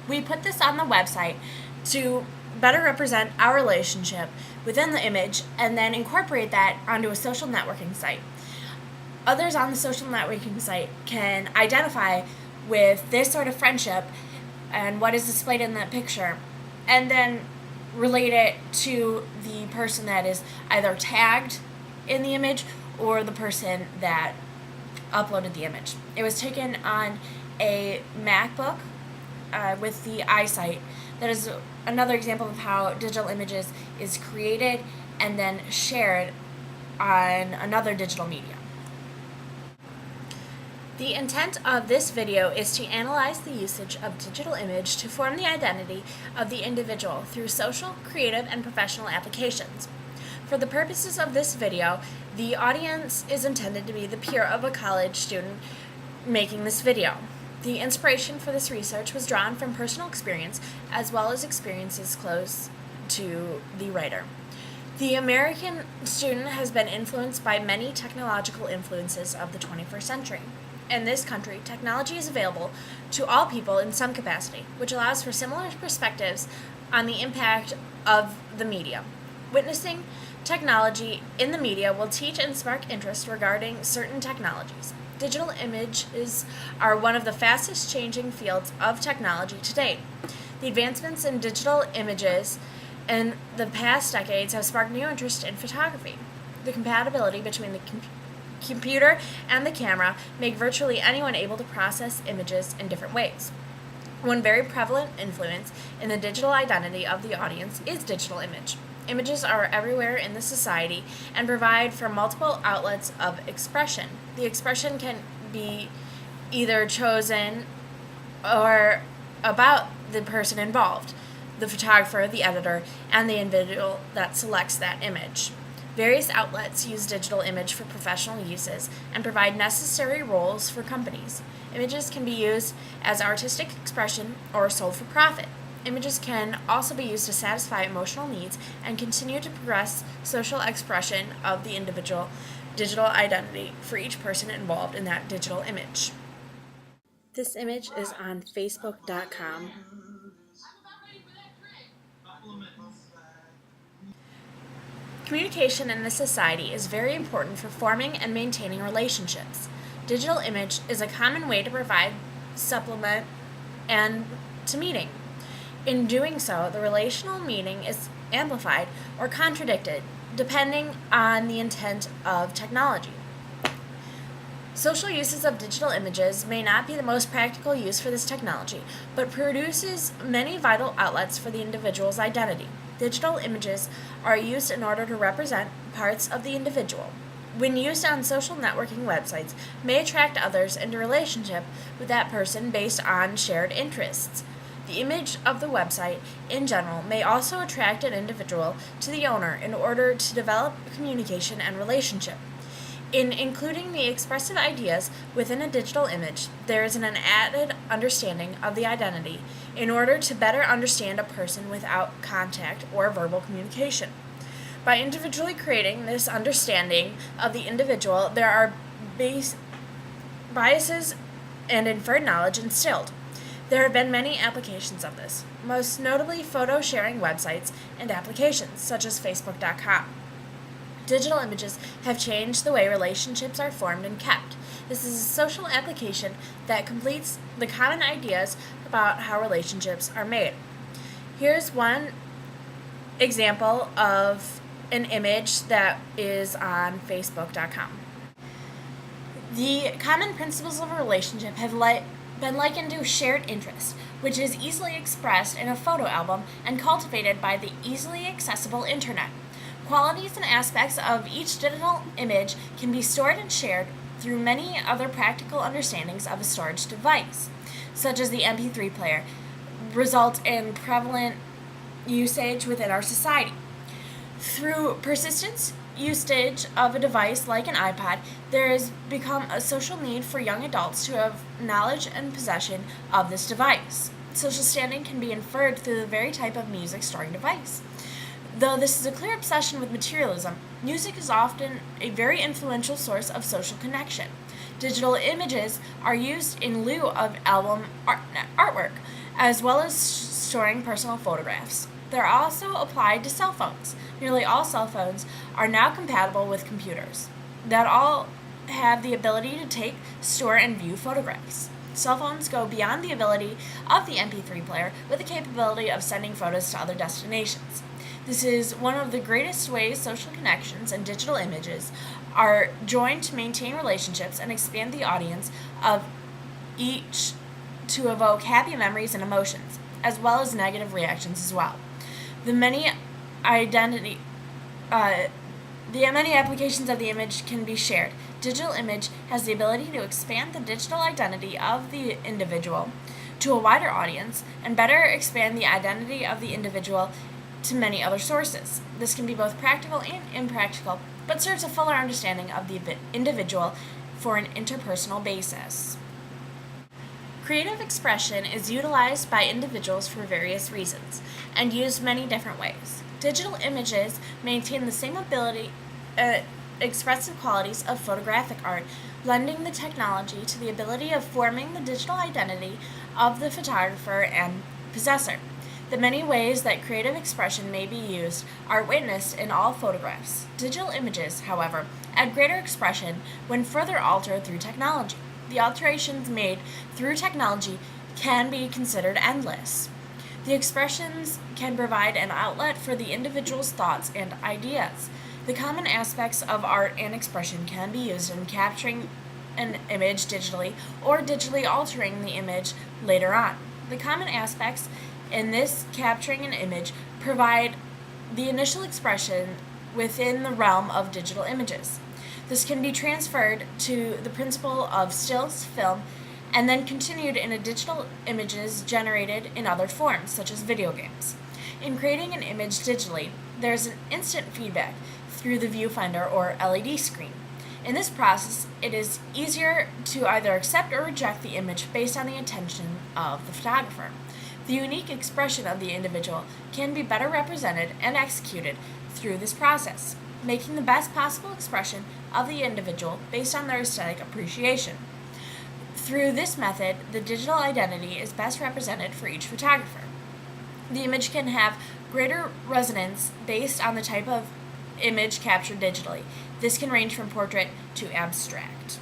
We put this on the website to better represent our relationship within the image and then incorporate that onto a social networking site. Others on the social networking site can identify with this sort of friendship and what is displayed in that picture, and then relate it to the person that is either tagged in the image or the person that uploaded the image. It was taken on a MacBook with the iSight. That is another example of how digital images is created and then shared on another digital media. The intent of this video is to analyze the usage of digital image to form the identity of the individual through social, creative, and professional applications. For the purposes of this video, the audience is intended to be the peer of a college student making this video. The inspiration for this research was drawn from personal experience as well as experiences close to the writer. The American student has been influenced by many technological influences of the 21st century. In this country, technology is available to all people in some capacity, which allows for similar perspectives on the impact of the media. Witnessing technology in the media will teach and spark interest regarding certain technologies. Digital images are one of the fastest changing fields of technology to date. The advancements in digital images in the past decades have sparked new interest in photography. The compatibility between the computer and the camera make virtually anyone able to process images in different ways. One very prevalent influence in the digital identity of the audience is digital image. Images are everywhere in the society and provide for multiple outlets of expression. The expression can be either chosen or about the person involved, the photographer, the editor, and the individual that selects that image. Various outlets use digital image for professional uses and provide necessary roles for companies. Images can be used as artistic expression or sold for profit. Images can also be used to satisfy emotional needs and continue to progress social expression of the individual digital identity for each person involved in that digital image. This image is on Facebook.com. Communication in this society is very important for forming and maintaining relationships. Digital image is a common way to provide supplement and to meeting. In doing so, the relational meaning is amplified or contradicted depending on the intent of technology. Social uses of digital images may not be the most practical use for this technology, but produces many vital outlets for the individual's identity. Digital images are used in order to represent parts of the individual. When used on social networking websites, may attract others into relationship with that person based on shared interests. The image of the website in general may also attract an individual to the owner in order to develop communication and relationship. In including the expressive ideas within a digital image, there is an added understanding of the identity in order to better understand a person without contact or verbal communication. By individually creating this understanding of the individual, there are biases and inferred knowledge instilled. There have been many applications of this, most notably photo sharing websites and applications such as Facebook.com. Digital images have changed the way relationships are formed and kept. This is a social application that completes the common ideas about how relationships are made. Here's one example of an image that is on Facebook.com. The common principles of a relationship have been likened to shared interest, which is easily expressed in a photo album and cultivated by the easily accessible internet. Qualities and aspects of each digital image can be stored and shared through many other practical understandings of a storage device, such as the MP3 player, result in prevalent usage within our society. Through persistent usage of a device like an iPod, there has become a social need for young adults to have knowledge and possession of this device. Social standing can be inferred through the very type of music storing device. Though this is a clear obsession with materialism, music is often a very influential source of social connection. Digital images are used in lieu of album artwork. as well as storing personal photographs. They're also applied to cell phones. Nearly all cell phones are now compatible with computers that all have the ability to take, store, and view photographs. Cell phones go beyond the ability of the MP3 player with the capability of sending photos to other destinations. This is one of the greatest ways social connections and digital images are joined to maintain relationships and expand the audience of each to evoke happy memories and emotions, as well as negative reactions as well. The many applications of the image can be shared. Digital image has the ability to expand the digital identity of the individual to a wider audience and better expand the identity of the individual to many other sources. This can be both practical and impractical, but serves a fuller understanding of the individual for an interpersonal basis. Creative expression is utilized by individuals for various reasons and used many different ways. Digital images maintain the same expressive qualities of photographic art, lending the technology to the ability of forming the digital identity of the photographer and possessor. The many ways that creative expression may be used are witnessed in all photographs. Digital images, however, add greater expression when further altered through technology. The alterations made through technology can be considered endless. The expressions can provide an outlet for the individual's thoughts and ideas. The common aspects of art and expression can be used in capturing an image digitally or digitally altering the image later on. The common aspects in this capturing an image provide the initial expression within the realm of digital images. This can be transferred to the principle of stills, film, and then continued in a digital images generated in other forms, such as video games. In creating an image digitally, there is an instant feedback through the viewfinder or LED screen. In this process, it is easier to either accept or reject the image based on the intention of the photographer. The unique expression of the individual can be better represented and executed through this process, making the best possible expression of the individual based on their aesthetic appreciation. Through this method, the digital identity is best represented for each photographer. The image can have greater resonance based on the type of image captured digitally. This can range from portrait to abstract.